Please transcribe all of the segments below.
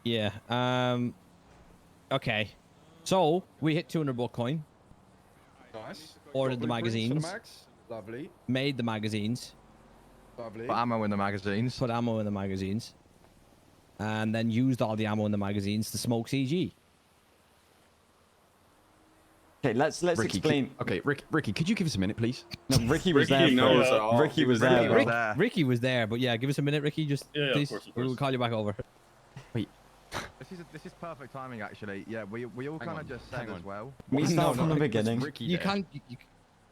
Yeah. Okay. So we hit 200 buck coin. Nice. Ordered the Blueprints for magazines. the max. Lovely. Made the magazines. Lovely. Put ammo in the magazines. Put ammo in the magazines. And then used all the ammo in the magazines to smoke CG. Okay, let's Ricky, explain. Okay, Ricky, could you give us a minute, please? No, Ricky was there. knows it First. all. Ricky was Ricky there. was Bro. Ricky was there, but yeah, give us a minute, Ricky. Just please. Of course. We'll call you back over. Wait. This is perfect timing, actually. Yeah, we all kind of just said as well. We We start start from the beginning. Ricky You there? can't.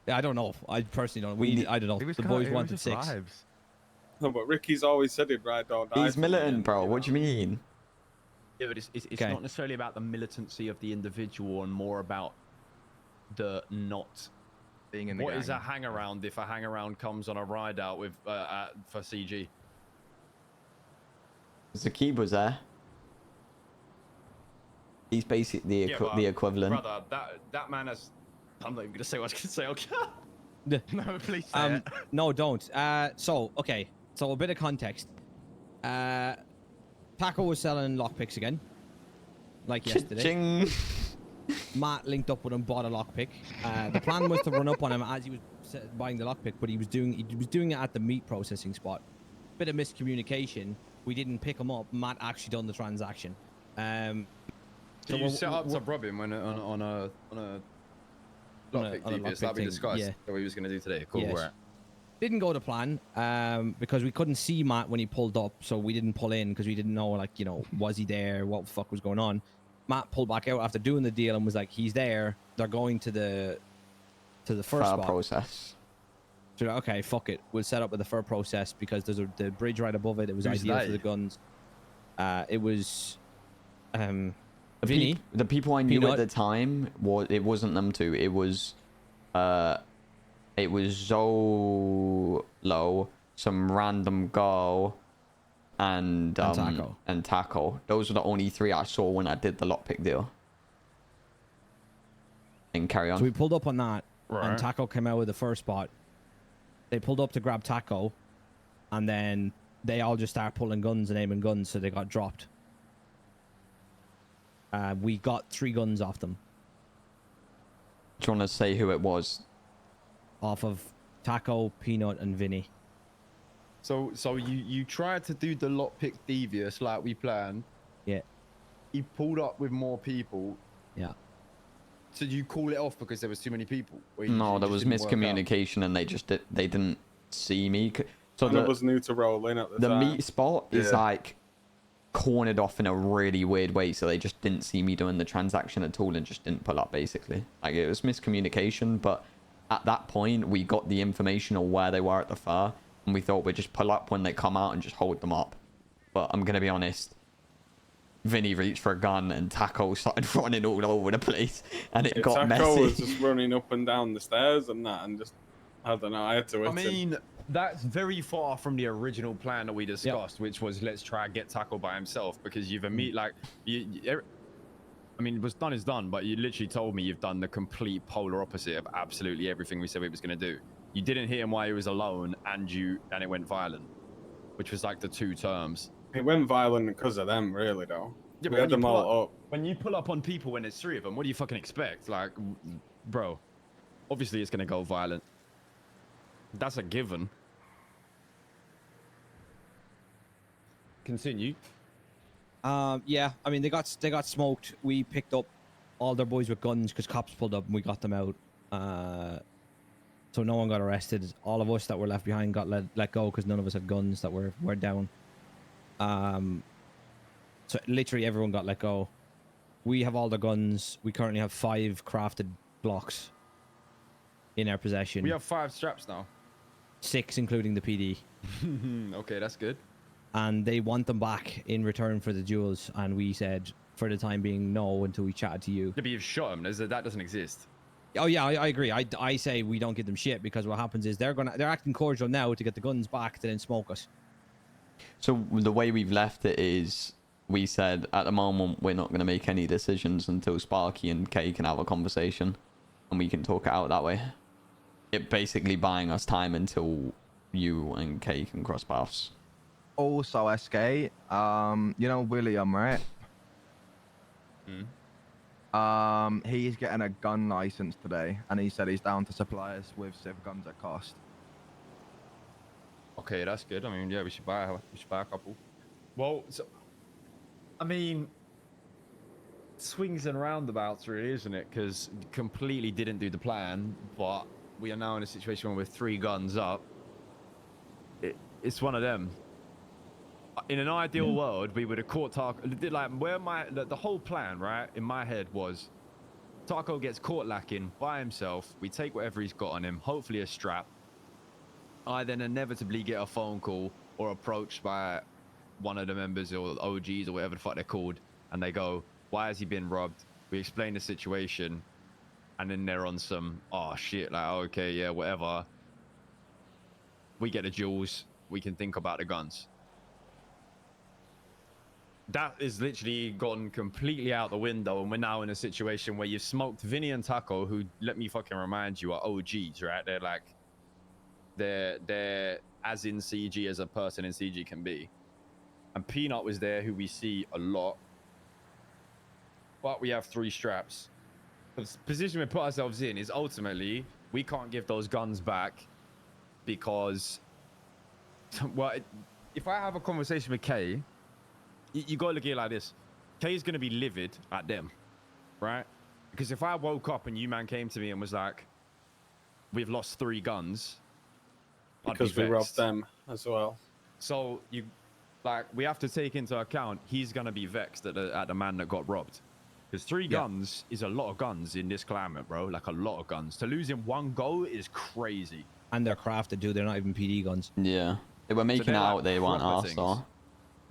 I don't know. I personally don't. I don't know. The boys wanted 6. No, but Ricky's always said it, right? Don't die. He's militant, bro. What do you mean? Yeah, but it's Okay. not necessarily about the militancy of the individual and more about the not Being in the What gang. is a hang around if a hang around comes on a ride out with for CG? Zakib was there. He's basically the equivalent. Brother, that man has. I'm not even gonna say what I was gonna say. Okay. No, please say it. No, don't. So okay. So a bit of context. Taco was selling lockpicks again, like yesterday. Ching. Matt linked up with him, bought a lockpick. The plan was to run up on him as he was buying the lockpick, but he was doing it at the meat processing spot. Bit of miscommunication. We didn't pick him up. Matt actually done the transaction. So you set up to rob him when on a lockpick devious like we thing, discussed yeah. that we was gonna do today. Cool. Yes. Right. Didn't go to plan because we couldn't see Matt when he pulled up, so we didn't pull in because we didn't know, like, you know, was he there? What the fuck was going on? Matt pulled back out after doing the deal and was like, he's there. They're going to the first spot. process. So okay, fuck it. We'll set up with the fur process because there's the bridge right above it. It was Who's ideal they? for the guns. It was Vinny. The people I knew Peanut. at the time, it wasn't them two. It was Zolo, some random girl, and Taco. And Taco. Those were the only 3 I saw when I did the lockpick deal. And carry on. So we pulled up on that, Right. and Taco came out with the first spot. They pulled up to grab Taco, and then they all just started pulling guns and aiming guns, so they got dropped. We got 3 guns off them, Do you want to say who it was? off of Taco, Peanut, and Vinny. So you tried to do the lockpick devious like we planned. Yeah, He pulled up with more people. yeah. So you call it off because there was too many people? Or you No, just there was didn't work out? miscommunication, and they didn't see me. So And it was new to roll in at the the time. meat spot is Yeah. like cornered off in a really weird way, so they just didn't see me doing the transaction at all and just didn't pull up, basically. Like, it was miscommunication, but at that point we got the information on where they were at the fair, and we thought we'd just pull up when they come out and just hold them up. But I'm gonna be honest, Vinny reached for a gun and Taco started running all over the place, and it got Taco was messy. just running up and down the stairs and that, and just, I don't know, I had to hit I him. mean, that's very far from the original plan that we discussed, which was let's try and get Taco by himself, because you've I mean, what's done is done, but you literally told me you've done the complete polar opposite of absolutely everything we said we was going to do. You didn't hit him while he was alone, and it went violent, which was like the 2 terms. It went violent because of them, really, though. Yeah, We but had them all up. when you pull up on people when there's 3 of them, what do you fucking expect? Like, bro, obviously it's going to go violent. That's a given. Continue. Yeah. I mean, they got smoked. We picked up all their boys with guns because cops pulled up and we got them out. So no one got arrested. All of us that were left behind got let go because none of us had guns that were down. So literally everyone got let go. We have all the guns. We currently have 5 crafted blocks in our possession. We have 5 straps now. 6 including the PD. Okay, that's good. And they want them back in return for the jewels, and we said for the time being no until we chatted to you. Yeah, but you've shot him. That doesn't exist. Oh yeah, I agree. I say we don't give them shit because what happens is they're acting cordial now to get the guns back to then smoke us. So the way we've left it is, we said at the moment we're not going to make any decisions until Sparky and Kay can have a conversation, and we can talk it out that way. It basically buying us time until you and Kay can cross paths. Also, SK, you know William, right? He's getting a gun license today, and he said he's down to supply us with civ guns at cost. Okay, that's good. I mean, yeah, we should buy a couple. Well, so, I mean, swings and roundabouts, really, isn't it? Because completely didn't do the plan, but we are now in a situation where we're 3 guns up. It's one of them. In an ideal world, we would have caught Taco. Like, the whole plan, right, in my head was Taco gets caught lacking by himself. We take whatever he's got on him, hopefully a strap. I then inevitably get a phone call or approached by one of the members or OGs or whatever the fuck they're called, and they go, why has he been robbed? We explain the situation, and then they're on some, oh shit, like, okay, yeah, whatever. We get the jewels, we can think about the guns. That is literally gone completely out the window, and we're now in a situation where you've smoked Vinny and Taco, who, let me fucking remind you, are OGs, right? They're like, they're as in CG as a person in CG can be. And Peanut was there, who we see a lot. But we have 3 straps. The position we put ourselves in is ultimately, we can't give those guns back because, well, if I have a conversation with Kay, you gotta look at it like this. Kay's gonna be livid at them, right? Because if I woke up and you man came to me and was like, we've lost 3 guns, because we robbed them as well. So we have to take into account he's gonna be vexed at the man that got robbed, because 3 guns is a lot of guns in this climate, bro. Like, a lot of guns. To lose in one go is crazy. And they're crafted, dude. They're not even PD guns. Yeah, they were making out they weren't arse.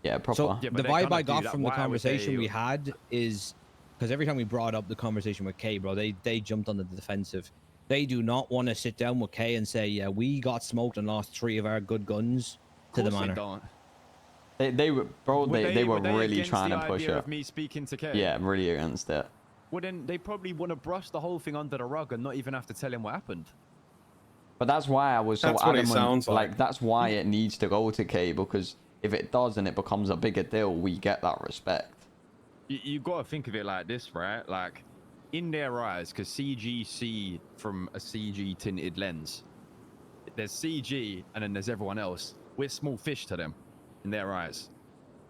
Yeah, proper. So Yeah, the vibe I got that. from the Why would conversation they- we had is because every time we brought up the conversation with Kay, bro, they jumped on the defensive. They do not want to sit down with Kay and say, yeah, we got smoked and lost 3 of our good guns to the manor. They were, bro. They were really trying to push it. Of me speaking to Kay? Yeah, really against it. Well, then they probably want to brush the whole thing under the rug and not even have to tell him what happened. But that's why I was so That's what it adamant. sounds like. That's why it needs to go to Kay, because if it does and it becomes a bigger deal, we get that respect. You got to think of it like this, right? Like, in their eyes, because CG see from a CG tinted lens. There's CG and then there's everyone else. We're small fish to them in their eyes.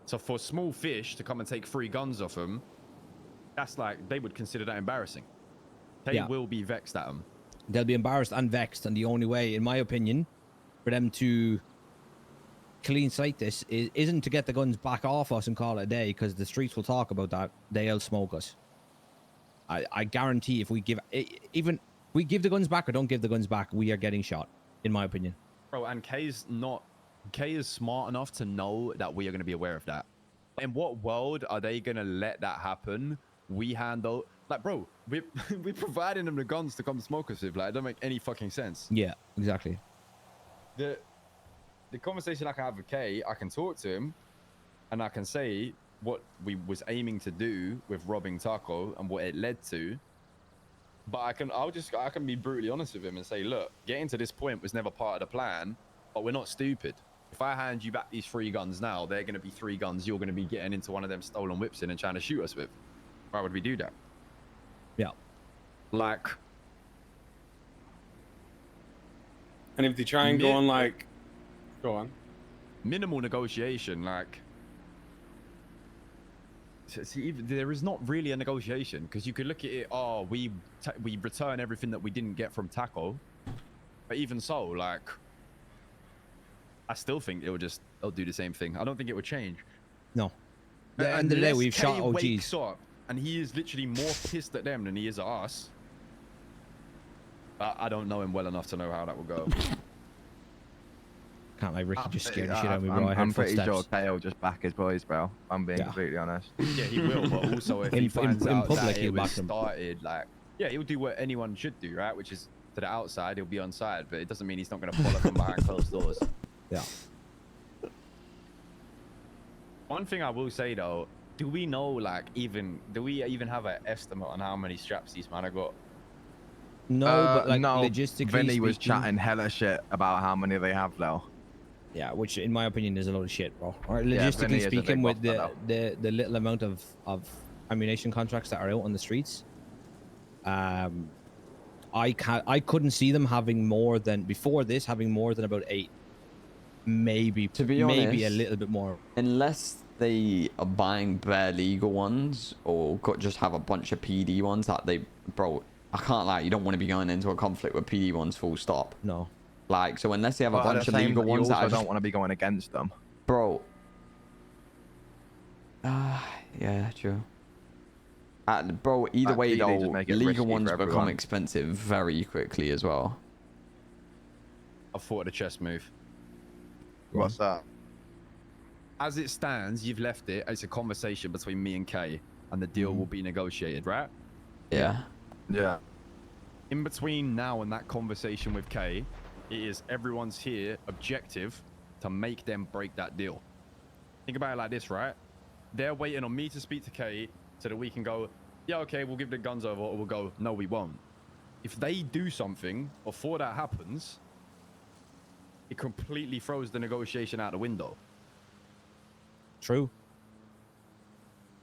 So for small fish to come and take 3 guns off them, that's like, they would consider that embarrassing. They will be vexed at them. They'll be embarrassed and vexed, and the only way, in my opinion, for them to clean slate this isn't to get the guns back off us and call it a day, because the streets will talk about that. They'll smoke us. I guarantee if we give the guns back or don't give the guns back, we are getting shot, in my opinion. Bro, and Kay is smart enough to know that we are going to be aware of that. In what world are they going to let that happen? We handle, like, bro, we're providing them the guns to come smoke us with. Like, it don't make any fucking sense. Yeah, exactly. The conversation I can have with Kay, I can talk to him and I can say what we was aiming to do with robbing Taco and what it led to. But I can be brutally honest with him and say, look, getting to this point was never part of the plan, but we're not stupid. If I hand you back these 3 guns now, they're going to be 3 guns you're going to be getting into one of them stolen whips in and trying to shoot us with. Why would we do that? Yeah. Like, And if they try and go on like, go on. Minimal negotiation, like. See, there is not really a negotiation, because you could look at it. Oh, we return everything that we didn't get from Taco, but even so, like, I still think they'll do the same thing. I don't think it would change. No. At the end of the day, we've shot OGs. Wakes up and he is literally more pissed at them than he is at us. I don't know him well enough to know how that will go. Can't lie, Ricky just scared the shit out of me, bro. I'm pretty sure Kay will just back his boys, bro. I'm being completely honest. Yeah, he will, but also if he finds out public, that he'll it was back them. started, like, yeah, he'll do what anyone should do, right? Which is, to the outside, he'll be on side, but it doesn't mean he's not going to follow them behind closed doors. Yeah. One thing I will say, though, do we know, like, do we even have an estimate on how many straps these man have got? No, but like no, logistically Vinny was speaking- chatting hella shit about how many they have though. Yeah, which in my opinion is a load of shit, bro. Or Yeah, Vinny logistically is a speaking, big with buffer, the little amount of ammunition contracts that are out on the streets. I couldn't see them having more than before this, having more than about 8. Maybe, To be maybe honest, a little bit more. Unless they are buying bare legal ones or just have a bunch of PD ones that they, bro, I can't lie, you don't want to be going into a conflict with PD ones full stop. No. Like, so unless they have a But at bunch the of same, legal you ones that also are just, don't want to be going against them. bro. Yeah, true. Bro, either Like, way PD though, just make it legal risky ones for become everyone. expensive very quickly as well. I thought of the chess move. What's that? As it stands, you've left it. It's a conversation between me and Kay, and the deal will be negotiated, right? Yeah. Yeah. In between now and that conversation with Kay, it is everyone's here objective to make them break that deal. Think about it like this, right? They're waiting on me to speak to Kay so that we can go, yeah, okay, we'll give the guns over, or we'll go, no, we won't. If they do something before that happens, it completely throws the negotiation out the window. True.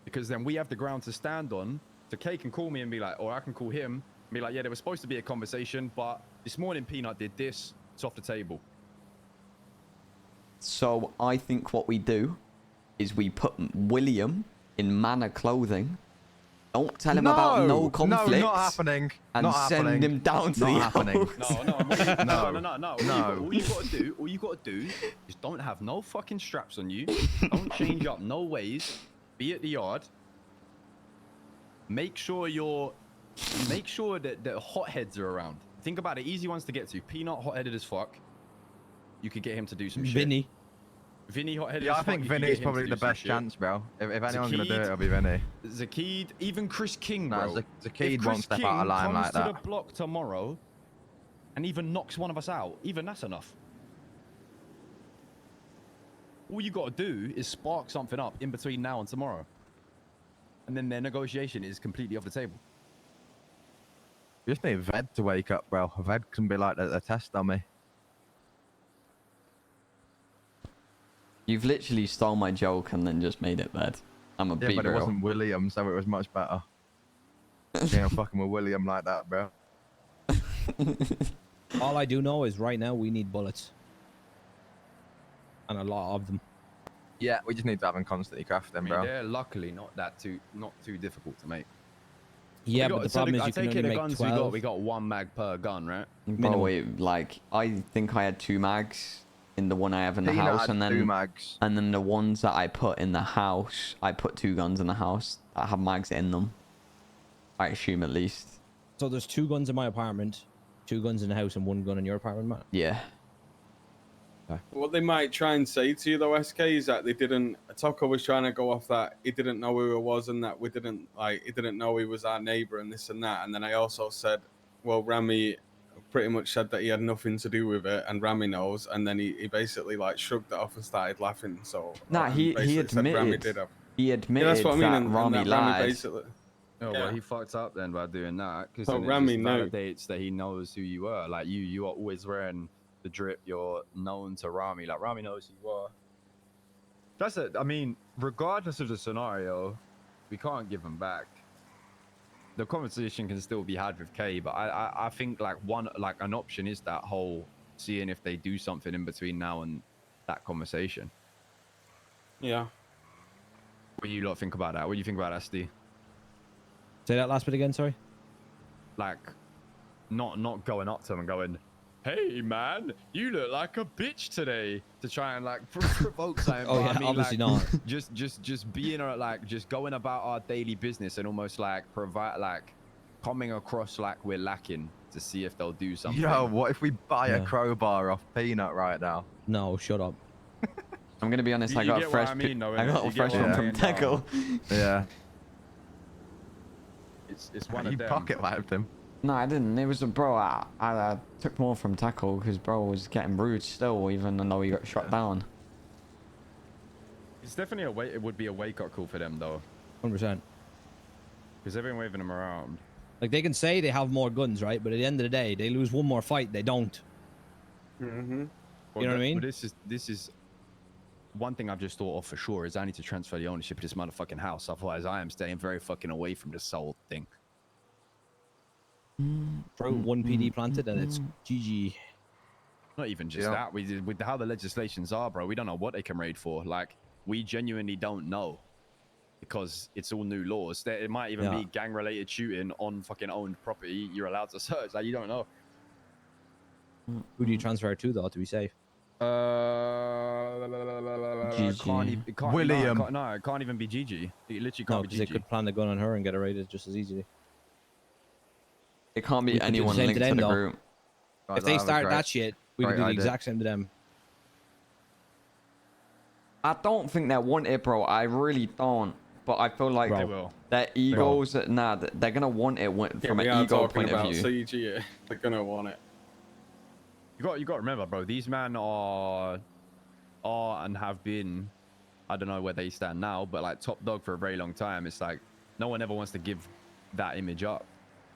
Because then we have the ground to stand on. So Kay can call me and be like, or I can call him and be like, yeah, there was supposed to be a conversation, but this morning Peanut did this. It's off the table. So I think what we do is we put William in Manor clothing. Don't tell him about no conflicts. No, not happening. And not send happening. him down to Not the happening. No. All you gotta do is don't have no fucking straps on you. Don't change up no ways. Be at the yard. Make sure that the hotheads are around. Think about it. Easy ones to get to. Peanut hot-headed as fuck. You could get him to do some shit. Vinny hot-headed Yeah, as I think fuck. You could Vinny's get him probably to the do some best shit. chance, bro. If anyone's gonna do it, Zakid- it'll be Vinny. Zakid, even Chris King, Nah, bro. Zakid If won't Chris step King out of line comes like to that. the block tomorrow and even knocks one of us out, even that's enough. All you got to do is spark something up in between now and tomorrow. And then their negotiation is completely off the table. You just need Ved to wake up, bro. Ved can be like the test dummy. You've literally stole my joke and then just made it bad. I'm a Yeah, but it real. wasn't William, so it was much better. You know, fucking with William like that, bro. All I do know is right now we need bullets. And a lot of them. Yeah, we just need to have them constantly craft them, I mean, bro. they're luckily not too difficult to make. Yeah, but the problem is you can only make 12. We got 1 mag per gun, right? Bro, wait, like, I think I had 2 mags in the one I have in the Peanut house, had and 2 then mags. and then the ones that I put in the house, I put 2 guns in the house that have mags in them. I assume at least. So there's 2 guns in my apartment, 2 guns in the house, and 1 gun in your apartment, Matt. Yeah. What they might try and say to you though, SK, is that they didn't. Toko was trying to go off that he didn't know who it was, and that we didn't he didn't know he was our neighbor and this and that. And then I also said, well, Rami pretty much said that he had nothing to do with it, and Rami knows. And then he basically like shrugged it off and started laughing. So Nah, he basically said Rami admitted. did have. He admitted Yeah, that's what I mean. that And Rami that lied. basically. Oh, Yeah. well, he fucked up then by doing that, because So then Rami it just knew. validates that he knows who you are. Like you are always wearing the drip. You're known to Rami. Like Rami knows who you are. That's it. I mean, regardless of the scenario, we can't give him back. The conversation can still be had with Kay, but I think like an option is that whole seeing if they do something in between now and that conversation. Yeah. What do you lot think about that? What do you think about that, Steve? Say that last bit again, sorry. Like, not going up to him and going, "Hey man, you look like a bitch today," to try and like provoke something. Oh But yeah, I mean, obviously like, not. just being like just going about our daily business and almost like provide like coming across like we're lacking to see if they'll do something. Yo, what if we buy a Yeah. crowbar off Peanut right now? No, shut up. I'm gonna be honest. You I got a get what fresh. I mean, though, I innit? got You a get fresh what one I'm from saying, though. Teckle. Yeah. It's one You of them. pocket wiped him. No, I didn't. It was a bro. I took more from Tackle because bro was getting rude still, even though he got shot down. It's definitely it would be a wake up call for them though, 100%. because they've been waving them around. Like, they can say they have more guns, right? But at the end of the day, they lose one more fight, they don't. Mm-hmm. You know what I mean? But this is one thing I've just thought of for sure is I need to transfer the ownership of this motherfucking house. Otherwise, I am staying very fucking away from this whole thing. Throw one PD planted and it's GG. Not even just that. We did with how the legislations are, bro. We don't know what they can raid for. Like, we genuinely don't know because it's all new laws. It might even be gang-related shooting on fucking owned property. You're allowed to search. Like, you don't know. Who do you transfer to though to be safe? William. No, it can't even be Gigi. It literally No, can't be because they Gigi. could plant a gun on her and get her raided just as easily. It can't We be could do the anyone same to linked to them, the though. group. If they start that shit, we could do the exact same to them. I don't think they want it, bro. I really don't. But I feel like They will. their egos, nah, they're gonna want it from an ego point of view. CG here. They're gonna want it. You got to remember, bro. These men are and have been. I don't know where they stand now, but like top dog for a very long time. It's like no one ever wants to give that image up.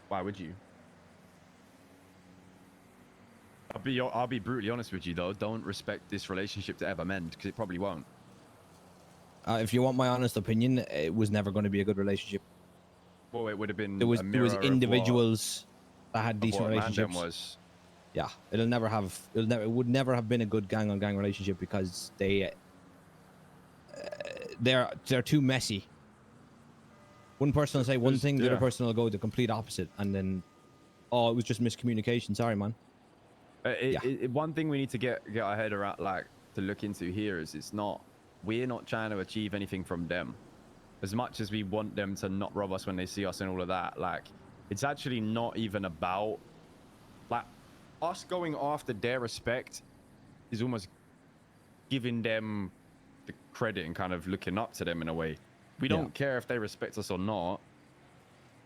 Why would you? I'll be brutally honest with you though. Don't respect this relationship to ever mend because it probably won't. If you want my honest opinion, it was never going to be a good relationship. Well, it would have been. There was individuals that had decent relationships. Yeah, it would never have been a good gang on gang relationship because they're too messy. One person will say one thing, the other person will go the complete opposite, and then, oh, it was just miscommunication. Sorry, man. One thing we need to get our head around, like, to look into here is we're not trying to achieve anything from them. As much as we want them to not rob us when they see us and all of that, like, it's actually not even about, like, us going after their respect is almost giving them the credit and kind of looking up to them in a way. We don't care if they respect us or not.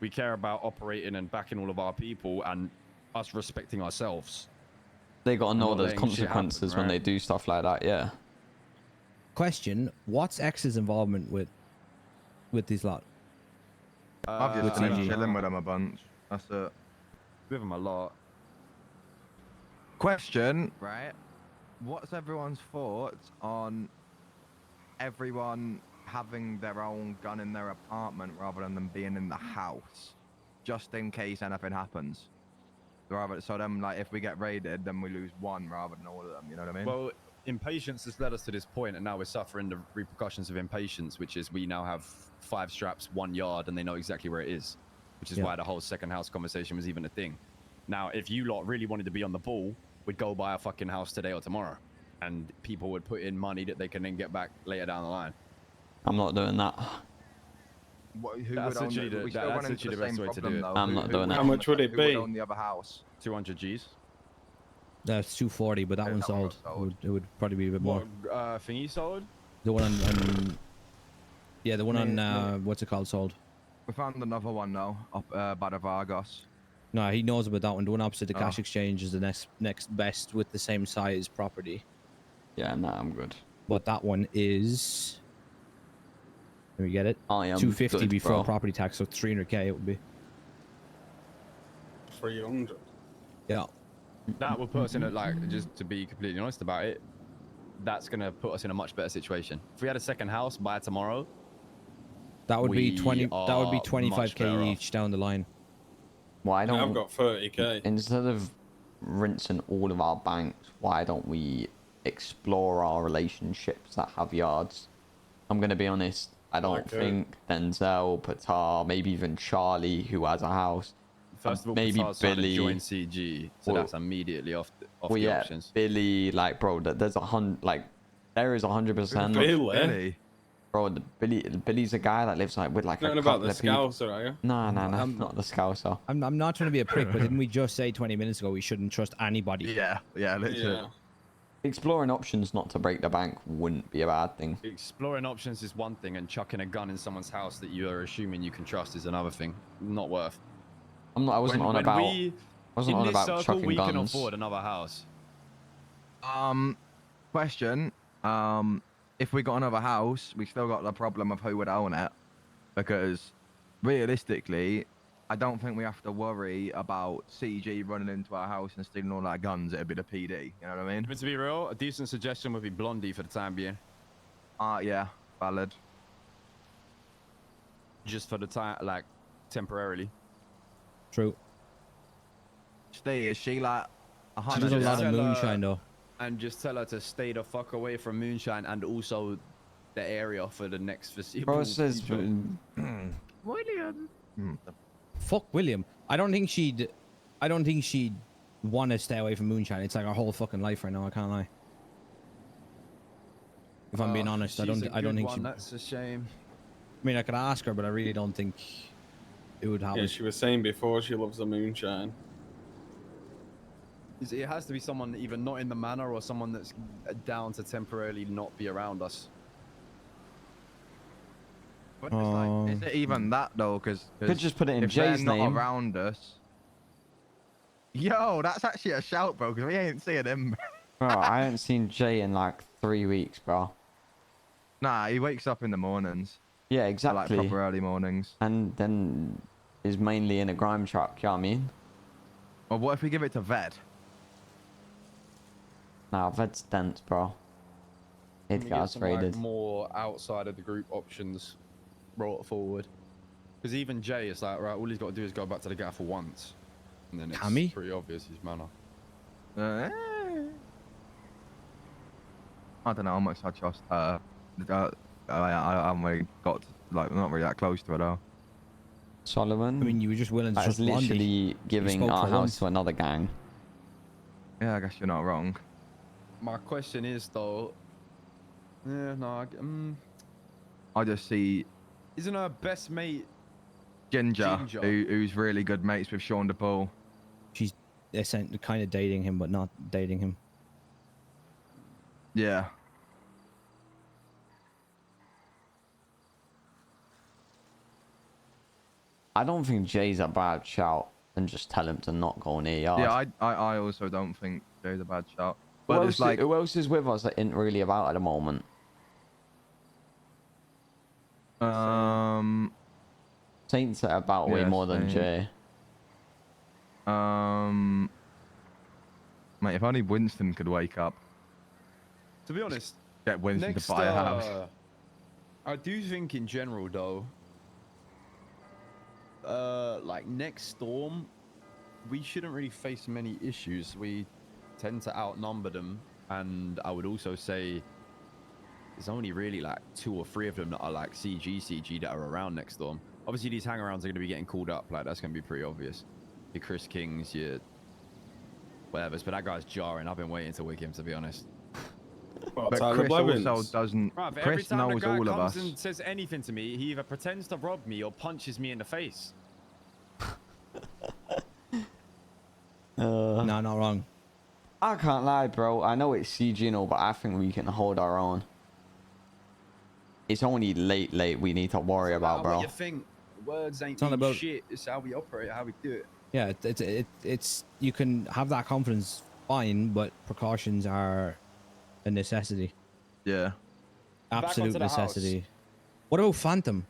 We care about operating and backing all of our people and us respecting ourselves. They gotta know there's consequences when they do stuff like that, yeah. Question, what's X's involvement with these lot? I've just been chilling with them a bunch. That's it. With them a lot. Question, right? What's everyone's thoughts on everyone having their own gun in their apartment rather than them being in the house, just in case anything happens? So then, like, if we get raided, then we lose one rather than all of them. You know what I mean? Well, impatience has led us to this point, and now we're suffering the repercussions of impatience, which is we now have 5 straps, 1 yard, and they know exactly where it is, which is why the whole second house conversation was even a thing. Now, if you lot really wanted to be on the ball, we'd go buy a fucking house today or tomorrow, and people would put in money that they can then get back later down the line. I'm not doing that. That's literally the best way to do it. I'm not doing that. How much would it be? On the other house, 200 G's. That's 240, but that one sold. It would probably be a bit more. Thingy sold? The one on the one on what's it called sold. we found another one now up by the Vargas. No, he knows about that one. The one opposite the cash exchange is the next best with the same size property. Yeah, nah, I'm good. But that one is. Let me get it. I am 250 good, before bro. property tax, so 300k it would be. 300. Yeah. That will put us in a, like, just to be completely honest about it, that's going to put us in a much better situation. If we had a second house by tomorrow, that would be 20. That would be are much better 25k off. each down the line. Why don't I've got 30k. instead of rinsing all of our banks, why don't we explore our relationships that have yards? I'm gonna be honest. I don't think Denzel, Patar, maybe even Charlie, who has a house. First of all, maybe Patar's trying to Billy. join CG, so Well, that's immediately off the yeah, options. Billy, like, bro, there's there is 100%. Billy? Bro, Billy's a guy that lives like with like Nothing a about couple the of people. Scouser, are you? No, not the Scouser. I'm not trying to be a prick, but didn't we just say 20 minutes ago we shouldn't trust anybody? Yeah, literally. Yeah. Exploring options not to break the bank wouldn't be a bad thing. Exploring options is one thing, and chucking a gun in someone's house that you are assuming you can trust is another thing. Not worth. I wasn't on about chucking we guns. can afford another house. Question. If we got another house, we still got the problem of who would own it, because realistically, I don't think we have to worry about CG running into our house and stealing all our guns. It'd be the PD. You know what I mean? But to be real, a decent suggestion would be Blondie for the time being. Yeah, valid. Just for the time, like temporarily. True. Steve, is she like a She hunter? does a lot of Tell her- moonshine though. And just tell her to stay the fuck away from moonshine and also the area for the next foreseeable Bro says, future. William. Fuck William. I don't think she'd want to stay away from moonshine. It's like our whole fucking life right now. I can't lie. If I'm being honest, I don't think she. That's a shame. I mean, I could ask her, but I really don't think it would happen. Yeah, she was saying before she loves the moonshine. It has to be someone either not in the manor or someone that's down to temporarily not be around us. But it's like, is it even that though? Because could just put it in if Jay's they're name. not around us. Yo, that's actually a shout, bro. Because we ain't seeing him. Bro, I haven't seen Jay in like 3 weeks, bro. Nah, he wakes up in the mornings. Yeah, Like exactly. proper early mornings. And then is mainly in a grime truck, you know what I mean? Well, what if we give it to Ved? Nah, that's dense, bro. Can we get Edgar's some, like, raided. more outside of the group options brought forward. Because even Jay is like, right, all he's got to do is go back to the gaffer once. And then it's Cammy? pretty obvious his manner. I don't know how much I trust her. I haven't really got, like, not really that close to her though. Solomon? I mean, you were just willing to that is trust Blondie. literally giving spoke our for house once. to another gang. Yeah, I guess you're not wrong. My question is though, yeah, no, I just see isn't her best mate? Ginger, Ginger. who's really good mates with Sean DePaul. She's kind of dating him, but not dating him. Yeah. I don't think Jay's a bad shout, and just tell him to not go near yard. Yeah, I also don't think Jay's a bad shot. Who But else, it's like, who else is with us that isn't really about at the moment? Saints are about way yeah, more than Saint. Jay. Mate, if only Winston could wake up. To be honest, Get Winston next, to buy a house. I do think in general though, like next storm, we shouldn't really face many issues. We tend to outnumber them, and I would also say there's only really like 2 or 3 of them that are like CG that are around next storm. Obviously these hangarounds are going to be getting called up, like that's going to be pretty obvious. Your Chris Kings, your whatever's, but that guy's jarring. I've been waiting to wig him, to be honest. Well, But Tyler Chris Blevins. also doesn't. Bruv, every Chris time the knows guy all of comes us. and says anything to me, he either pretends to rob me or punches me in the face. No, not wrong. I can't lie, bro. I know it's CG and all, but I think we can hold our own. It's only late we need to worry about, bro. What you think? Words ain't It's not mean about- shit. It's how we operate, how we do it. Yeah, it's you can have that confidence, fine, but precautions are a necessity. Yeah. Back onto Absolute the house. necessity. What about Phantom?